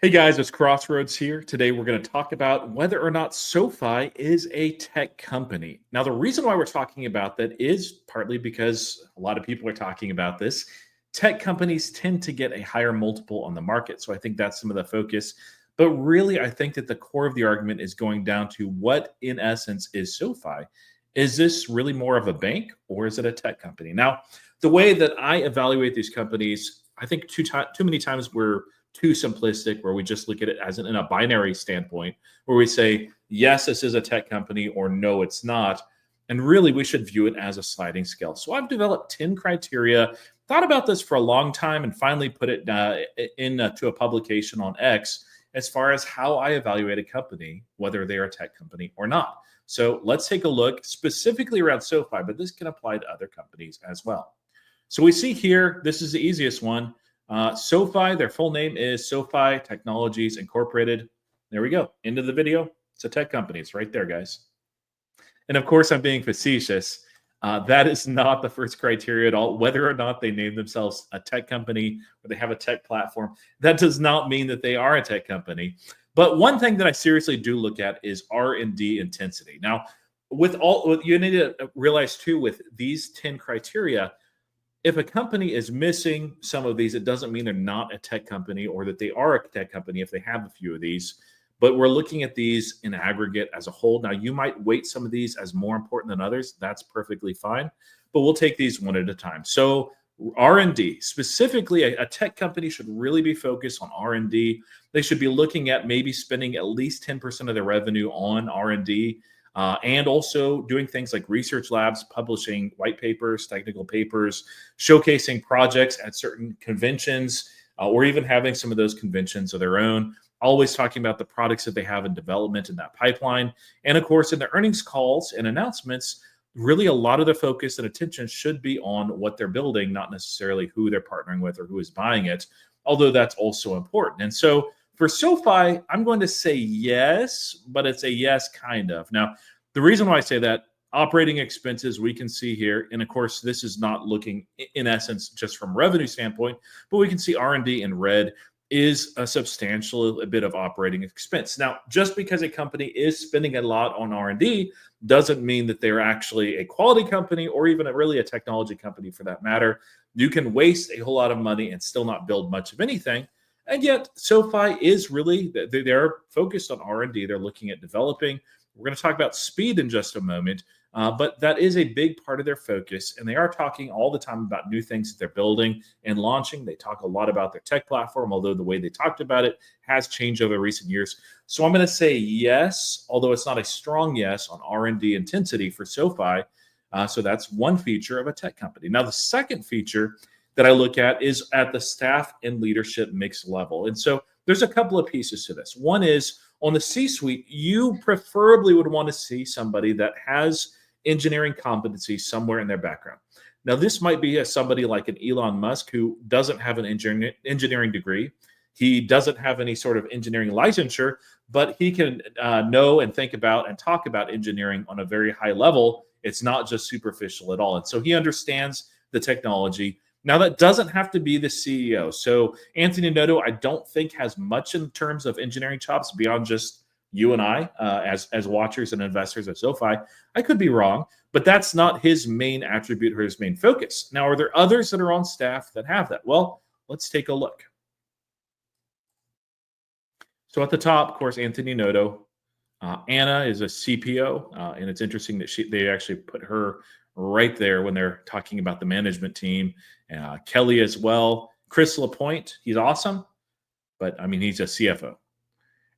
Hey guys, it's Crossroads here. Today we're going to talk about whether or not SoFi is a tech company. Now, the reason why we're talking about that is partly because a lot of people are talking about this. Tech companies tend to get a higher multiple on the market. So I think that's some of the focus. But really, I think that the core of the argument is going down to what, in essence, is SoFi? Is this really more of a bank or is it a tech company? Now, the way that I evaluate these companies, I think too many times we're too simplistic where we just look at it as in a binary standpoint where we say yes, this is a tech company, or no, it's not. And really we should view it as a sliding scale. So I've developed 10 criteria, thought about this for a long time, and finally put it into a publication on X as far as how I evaluate a company, whether they're a tech company or not. So let's take a look specifically around SoFi, but this can apply to other companies as well. So we see here, this is the easiest one. SoFi, their full name is SoFi Technologies Incorporated. There we go. End of the video. It's a tech company. It's right there, guys. And of course, I'm being facetious. That is not the first criteria at all. Whether or not they name themselves a tech company or they have a tech platform, that does not mean that they are a tech company. But one thing that I seriously do look at is R&D intensity. Now, you need to realize too, with these 10 criteria, if a company is missing some of these, it doesn't mean they're not a tech company or that they are a tech company if they have a few of these. But we're looking at these in aggregate as a whole. Now, you might weight some of these as more important than others. That's perfectly fine. But we'll take these one at a time. So R&D, specifically, a tech company should really be focused on R&D. They should be looking at maybe spending at least 10% of their revenue on R&D. And also doing things like research labs, publishing white papers, technical papers, showcasing projects at certain conventions, or even having some of those conventions of their own. Always talking about the products that they have in development in that pipeline. And of course, in the earnings calls and announcements, really a lot of the focus and attention should be on what they're building, not necessarily who they're partnering with or who is buying it, although that's also important. And so for SoFi, I'm going to say yes, but it's a yes kind of. Now, the reason why I say that, operating expenses we can see here, and of course, this is not looking in essence just from revenue standpoint, but we can see R&D in red is a substantial bit of operating expense. Now, just because a company is spending a lot on R&D doesn't mean that they're actually a quality company or even really a technology company for that matter. You can waste a whole lot of money and still not build much of anything. And yet, SoFi is really, they're focused on R&D. They're looking at developing. We're going to talk about speed in just a moment, but that is a big part of their focus. And they are talking all the time about new things that they're building and launching. They talk a lot about their tech platform, although the way they talked about it has changed over recent years. So I'm going to say yes, although it's not a strong yes on R&D intensity for SoFi. So that's one feature of a tech company. Now, the second feature that I look at is at the staff and leadership mix level. And so there's a couple of pieces to this. One is on the C-suite, you preferably would want to see somebody that has engineering competency somewhere in their background. Now, this might be somebody like an Elon Musk who doesn't have an engineering degree. He doesn't have any sort of engineering licensure, but he can know and think about and talk about engineering on a very high level. It's not just superficial at all. And so he understands the technology. Now, that doesn't have to be the CEO. So Anthony Noto, I don't think has much in terms of engineering chops beyond just you and I as watchers and investors of SoFi. I could be wrong, but that's not his main attribute or his main focus. Now, are there others that are on staff that have that? Well, let's take a look. So at the top, of course, Anthony Noto. Anna is a CPO, and it's interesting that they actually put her right there when they're talking about the management team. Kelly as well. Chris Lapointe, he's awesome, but I mean, he's a CFO.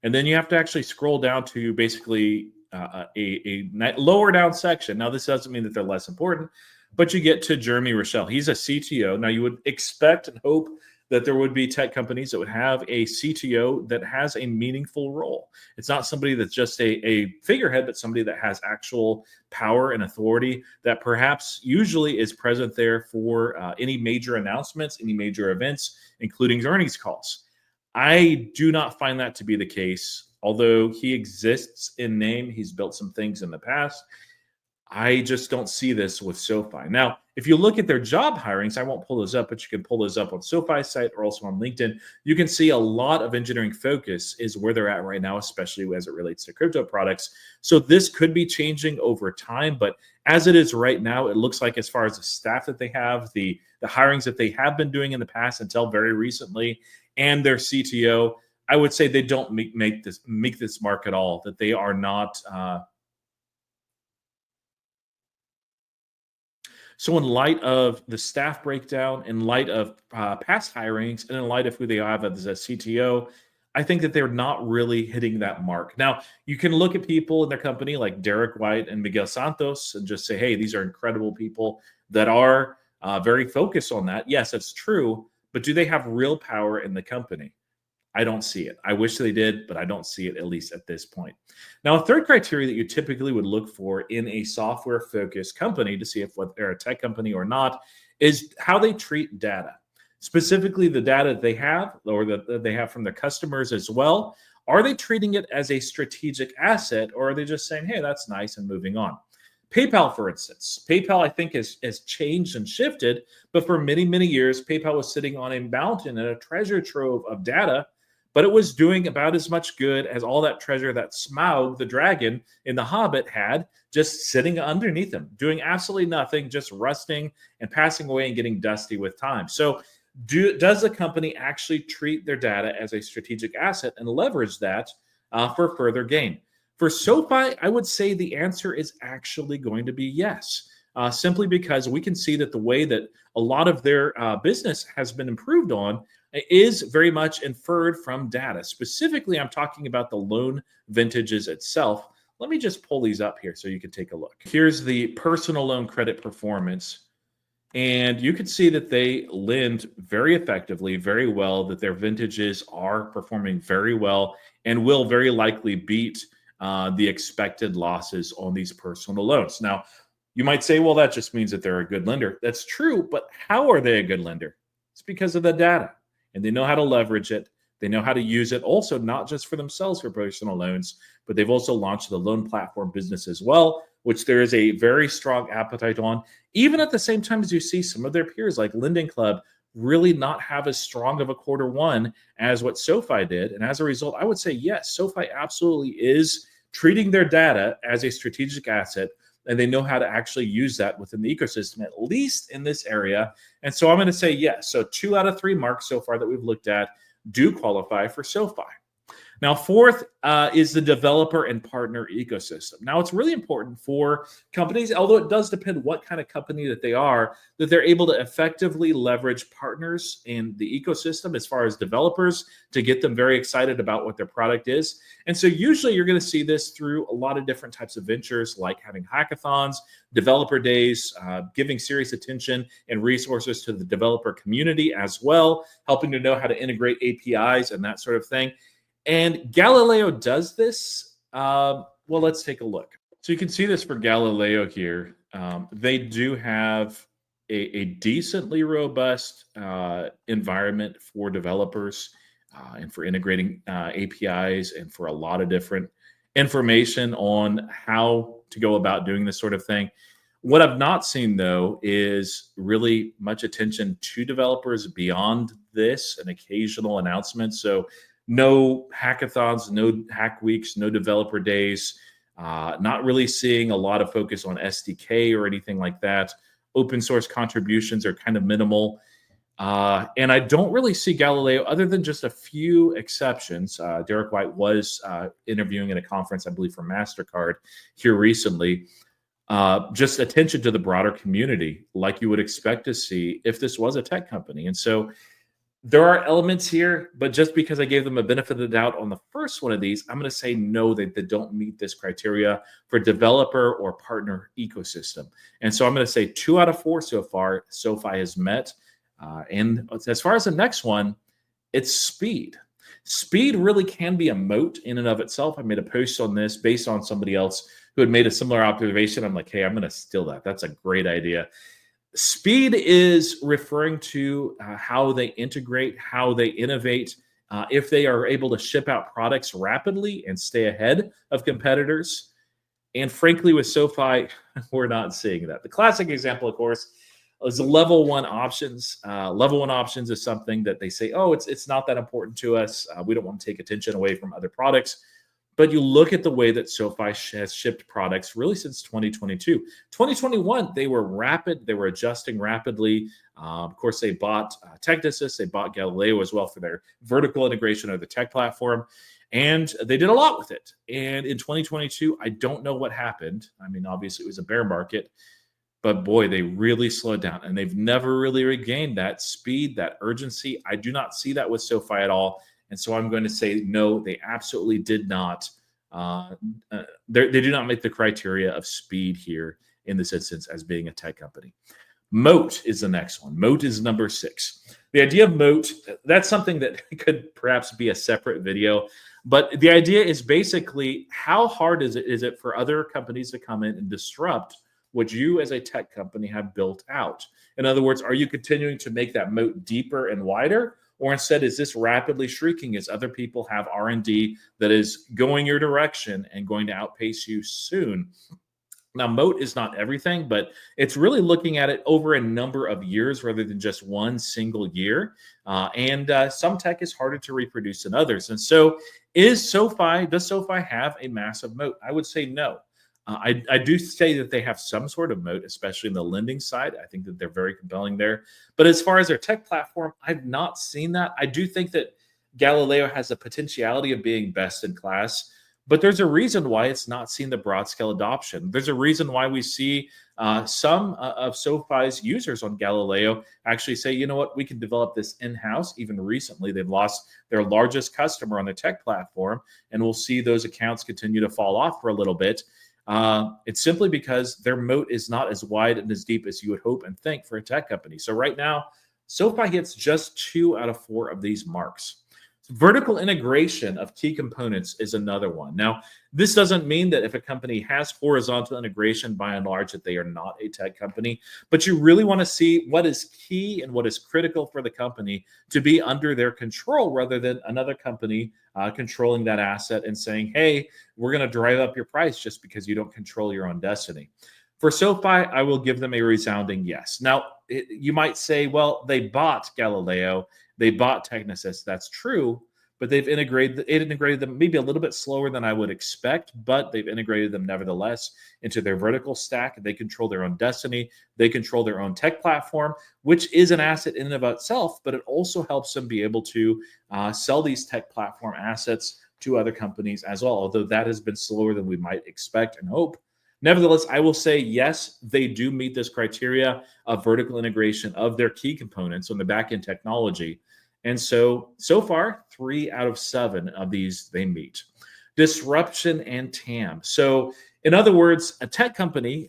And then you have to actually scroll down to basically a lower down section. Now, this doesn't mean that they're less important, but you get to Jeremy Rochelle. He's a CTO. Now, you would expect and hope that there would be tech companies that would have a CTO that has a meaningful role. It's not somebody that's just a figurehead, but somebody that has actual power and authority that perhaps usually is present there for any major announcements, any major events, including earnings calls. I do not find that to be the case. Although he exists in name, he's built some things in the past. I just don't see this with SoFi. Now, if you look at their job hirings, I won't pull those up, but you can pull those up on SoFi site or also on LinkedIn. You can see a lot of engineering focus is where they're at right now, especially as it relates to crypto products. So this could be changing over time, but as it is right now, it looks like as far as the staff that they have, the hirings that they have been doing in the past until very recently, and their CTO, I would say they don't make this mark at all. That they are not. So, in light of the staff breakdown, in light of past hirings, and in light of who they have as a CTO, I think that they're not really hitting that mark. Now, you can look at people in their company like Derek White and Miguel Santos and just say, hey, these are incredible people that are very focused on that. Yes, that's true. But do they have real power in the company? I don't see it. I wish they did, but I don't see it, at least at this point. Now, a third criteria that you typically would look for in a software focused company to see if what they're a tech company or not is how they treat data, specifically the data that they have or that they have from their customers as well. Are they treating it as a strategic asset, or are they just saying, hey, that's nice and moving on? PayPal, for instance, PayPal, I think, has changed and shifted, but for many, many years, PayPal was sitting on a mountain and a treasure trove of data, but it was doing about as much good as all that treasure that Smaug, the dragon in The Hobbit, had, just sitting underneath him, doing absolutely nothing, just rusting and passing away and getting dusty with time. So, does the company actually treat their data as a strategic asset and leverage that for further gain? For SoFi, I would say the answer is actually going to be yes, simply because we can see that the way that a lot of their business has been improved on is very much inferred from data. Specifically, I'm talking about the loan vintages itself. Let me just pull these up here so you can take a look. Here's the personal loan credit performance. And you can see that they lend very effectively, very well, that their vintages are performing very well and will very likely beat the expected losses on these personal loans. Now, you might say, well, that just means that they're a good lender. That's true, but how are they a good lender? It's because of the data, and they know how to leverage it. They know how to use it also, not just for themselves for personal loans, but they've also launched the loan platform business as well, which there is a very strong appetite on. Even at the same time as you see some of their peers like Lending Club really not have as strong of a quarter one as what SoFi did. And as a result, I would say, yes, SoFi absolutely is treating their data as a strategic asset, and they know how to actually use that within the ecosystem, at least in this area. And so I'm going to say yes. So 2 out of 3 marks so far that we've looked at do qualify for SoFi. Now, fourth is the developer and partner ecosystem. Now, it's really important for companies, although it does depend what kind of company that they are, that they're able to effectively leverage partners in the ecosystem as far as developers to get them very excited about what their product is. And so usually you're going to see this through a lot of different types of ventures, like having hackathons, developer days, giving serious attention and resources to the developer community as well, helping to know how to integrate APIs and that sort of thing. And Galileo does this. Well, let's take a look. So you can see this for Galileo here. They do have a decently robust environment for developers and for integrating APIs and for a lot of different information on how to go about doing this sort of thing. What I've not seen, though, is really much attention to developers beyond this, an occasional announcement. So no hackathons, no hack weeks, no developer days, not really seeing a lot of focus on SDK or anything like that. Open source contributions are kind of minimal. And I don't really see Galileo, other than just a few exceptions. Derek White was interviewing at a conference, I believe, for MasterCard here recently. Just attention to the broader community, like you would expect to see if this was a tech company. And so there are elements here, but just because I gave them a benefit of the doubt on the first one of these, I'm going to say no, they don't meet this criteria for developer or partner ecosystem. And so I'm going to say 2 out of 4 so far, SoFi has met. And as far as the next one, it's speed. Speed really can be a moat in and of itself. I made a post on this based on somebody else who had made a similar observation. I'm like, hey, I'm going to steal that. That's a great idea. Speed is referring to how they integrate, how they innovate, if they are able to ship out products rapidly and stay ahead of competitors. And frankly, with SoFi, we're not seeing that. The classic example, of course, is level one options. Level one options is something that they say, oh, it's not that important to us. We don't want to take attention away from other products. But you look at the way that SoFi has shipped products really since 2022. 2021, they were rapid. They were adjusting rapidly. Of course, they bought Technisys. They bought Galileo as well for their vertical integration of the tech platform. And they did a lot with it. And in 2022, I don't know what happened. I mean, obviously, it was a bear market. But boy, they really slowed down. And they've never really regained that speed, that urgency. I do not see that with SoFi at all. And so I'm going to say, no, they absolutely did not. They do not make the criteria of speed here in this instance as being a tech company. Moat is the next one. Moat is number 6. The idea of moat, that's something that could perhaps be a separate video. But the idea is basically how hard is it for other companies to come in and disrupt what you as a tech company have built out? In other words, are you continuing to make that moat deeper and wider? Or instead, is this rapidly shrinking as other people have R&D that is going your direction and going to outpace you soon? Now, moat is not everything, but it's really looking at it over a number of years rather than just one single year. Some tech is harder to reproduce than others. And so does SoFi have a massive moat? I would say no. I do say that they have some sort of moat, especially in the lending side. I think that they're very compelling there. But as far as their tech platform, I've not seen that. I do think that Galileo has the potentiality of being best in class, but there's a reason why it's not seen the broad scale adoption. There's a reason why we see some of SoFi's users on Galileo actually say, you know what, we can develop this in-house. Even recently, they've lost their largest customer on their tech platform, and we'll see those accounts continue to fall off for a little bit. It's simply because their moat is not as wide and as deep as you would hope and think for a tech company. So right now, SoFi hits just 2 out of 4 of these marks. Vertical integration of key components is another one. Now, this doesn't mean that if a company has horizontal integration, by and large, that they are not a tech company, but you really want to see what is key and what is critical for the company to be under their control rather than another company controlling that asset and saying, hey, we're going to drive up your price just because you don't control your own destiny. For SoFi, I will give them a resounding yes. Now, you might say, well, they bought Galileo, they bought Technisys. That's true, but they've integrated them maybe a little bit slower than I would expect, but they've integrated them nevertheless into their vertical stack. They control their own destiny. They control their own tech platform, which is an asset in and of itself, but it also helps them be able to sell these tech platform assets to other companies as well, although that has been slower than we might expect and hope. Nevertheless, I will say, yes, they do meet this criteria of vertical integration of their key components on the back-end technology. And so far, 3 out of 7 of these they meet. Disruption and TAM. So in other words, a tech company,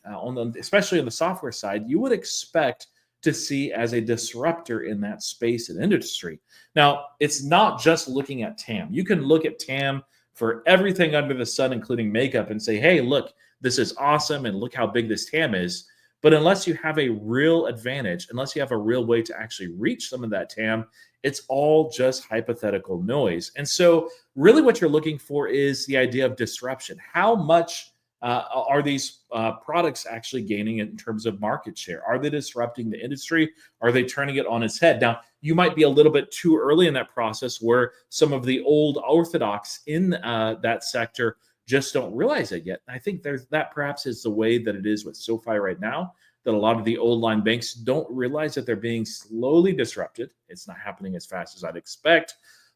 especially on the software side, you would expect to see as a disruptor in that space and industry. Now, it's not just looking at TAM. You can look at TAM for everything under the sun, including makeup, and say, hey, look, this is awesome, and look how big this TAM is. But unless you have a real advantage, unless you have a real way to actually reach some of that TAM, it's all just hypothetical noise. And so really what you're looking for is the idea of disruption. How much are these products actually gaining in terms of market share? Are they disrupting the industry? Are they turning it on its head? Now, you might be a little bit too early in that process where some of the old orthodox in that sector just don't realize it yet. I think that perhaps is the way that it is with SoFi right now, that a lot of the old line banks don't realize that they're being slowly disrupted. It's not happening as fast as I'd expect,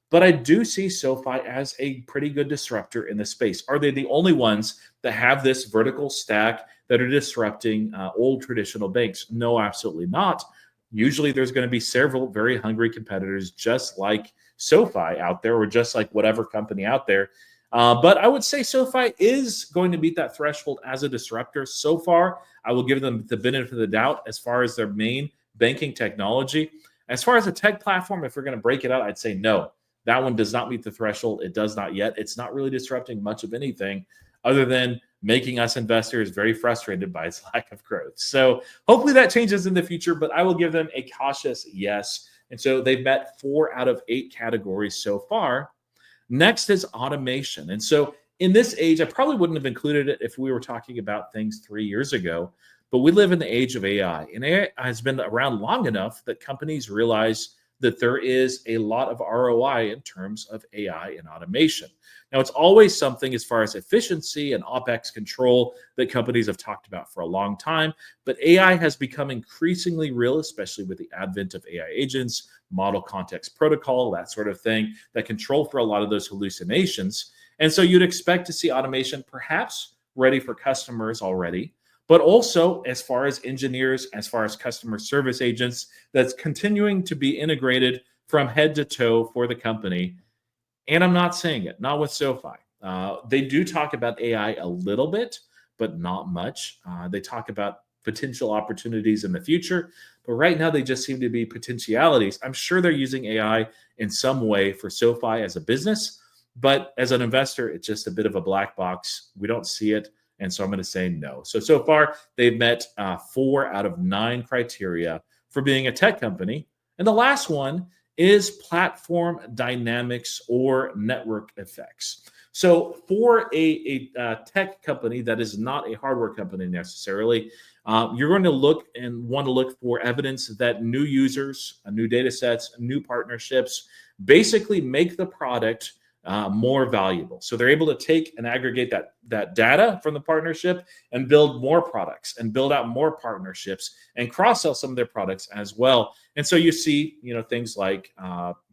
but I do see SoFi as a pretty good disruptor in the space. Are they the only ones that have this vertical stack that are disrupting old traditional banks? No, absolutely not. Usually there's going to be several very hungry competitors just like SoFi out there, or just like whatever company out there. But I would say SoFi is going to meet that threshold as a disruptor. So far, I will give them the benefit of the doubt as far as their main banking technology. As far as a tech platform, if we're going to break it out, I'd say no. That one does not meet the threshold. It does not yet. It's not really disrupting much of anything other than making us investors very frustrated by its lack of growth. So hopefully that changes in the future, but I will give them a cautious yes. And so they've met 4 out of 8 categories so far. Next is automation. And so in this age, I probably wouldn't have included it if we were talking about things 3 years ago. But we live in the age of AI, and AI has been around long enough that companies realize that there is a lot of ROI in terms of AI and automation. Now, it's always something as far as efficiency and OPEX control that companies have talked about for a long time, but AI has become increasingly real, especially with the advent of AI agents, model context protocol, that sort of thing, that control for a lot of those hallucinations. And so you'd expect to see automation perhaps ready for customers already, but also as far as engineers, as far as customer service agents, that's continuing to be integrated from head to toe for the company. And I'm not saying it, not with SoFi. They do talk about AI a little bit, but not much. They talk about potential opportunities in the future, but right now they just seem to be potentialities. I'm sure they're using AI in some way for SoFi as a business, but as an investor, it's just a bit of a black box. We don't see it. And so I'm going to say no. So far, they've met 4 out of 9 criteria for being a tech company. And the last one is platform dynamics or network effects. So for a tech company that is not a hardware company necessarily, you're going to look and want to look for evidence that new users, new data sets, new partnerships basically make the product more valuable. So they're able to take and aggregate that data from the partnership and build more products and build out more partnerships and cross sell some of their products as well. And so you see, things like,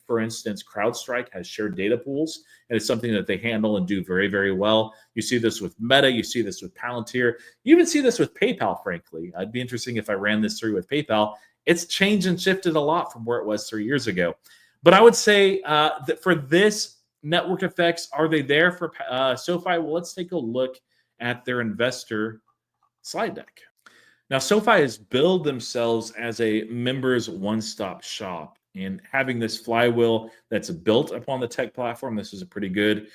for instance, CrowdStrike has shared data pools, and it's something that they handle and do very, very well. You see this with Meta. You see this with Palantir. You even see this with PayPal, frankly. It'd be interesting if I ran this through with PayPal. It's changed and shifted a lot from where it was 3 years ago. But I would say that for this network effects, are they there for SoFi? Well, let's take a look at their investor slide deck. Now, SoFi has billed themselves as a members one-stop shop, and having this flywheel that's built upon the tech platform. This is a pretty good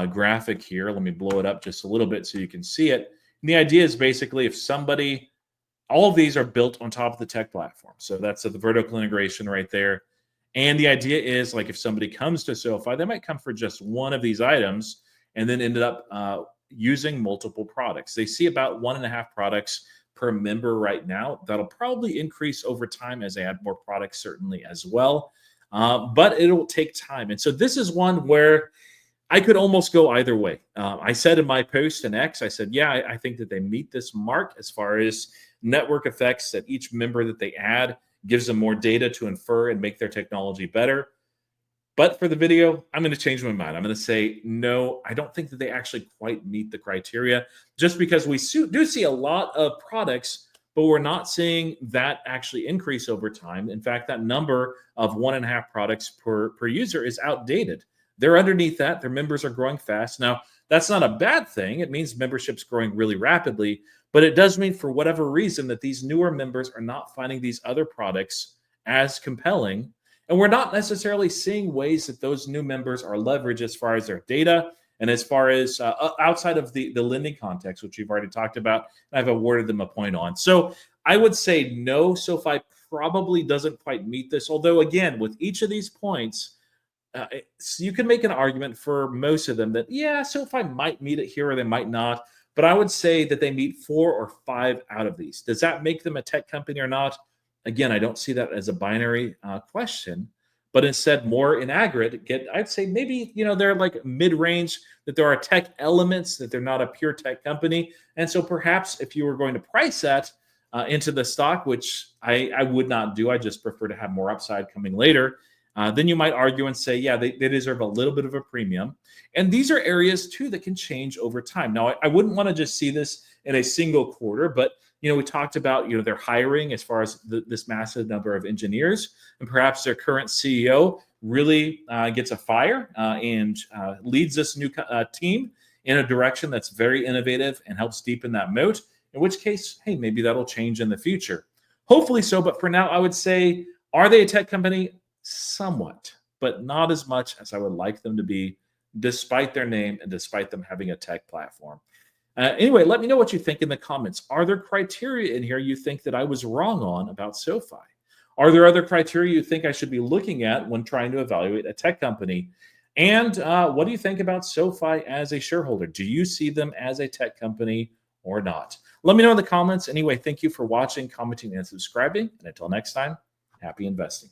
graphic here. Let me blow it up just a little bit so you can see it. And the idea is basically all of these are built on top of the tech platform. So that's the vertical integration right there. And the idea is, like, if somebody comes to SoFi, they might come for just one of these items and then ended up using multiple products. They see about 1.5 products per member right now. That'll probably increase over time as they add more products, certainly as well. But it'll take time. And so this is one where I could almost go either way. I said in my post in X, I said, yeah, I think that they meet this mark as far as network effects, that each member that they add gives them more data to infer and make their technology better. But for the video, I'm going to change my mind. I'm going to say, no, I don't think that they actually quite meet the criteria, just because we do see a lot of products, but we're not seeing that actually increase over time. In fact, that number of 1.5 products per user is outdated. They're underneath that. Their members are growing fast. Now, that's not a bad thing. It means membership's growing really rapidly, but it does mean, for whatever reason, that these newer members are not finding these other products as compelling. And we're not necessarily seeing ways that those new members are leveraged as far as their data and as far as outside of the lending context, which we've already talked about. I've awarded them a point on. So I would say no, SoFi probably doesn't quite meet this. Although, again, with each of these points, you can make an argument for most of them that, yeah, SoFi might meet it here or they might not. But I would say that they meet 4 or 5 out of these. Does that make them a tech company or not? Again, I don't see that as a binary question, but instead more in aggregate, I'd say maybe, they're like mid-range, that there are tech elements, that they're not a pure tech company. And so perhaps if you were going to price that into the stock, which I would not do, I just prefer to have more upside coming later, then you might argue and say, yeah, they deserve a little bit of a premium. And these are areas, too, that can change over time. Now, I wouldn't want to just see this in a single quarter, but we talked about, they're hiring as far as this massive number of engineers, and perhaps their current CEO really gets a fire and leads this new team in a direction that's very innovative and helps deepen that moat, in which case, hey, maybe that'll change in the future. Hopefully so, but for now, I would say, are they a tech company? Somewhat, but not as much as I would like them to be, despite their name and despite them having a tech platform. Anyway, let me know what you think in the comments. Are there criteria in here you think that I was wrong on about SoFi? Are there other criteria you think I should be looking at when trying to evaluate a tech company? And what do you think about SoFi as a shareholder? Do you see them as a tech company or not? Let me know in the comments. Anyway, thank you for watching, commenting, and subscribing. And until next time, happy investing.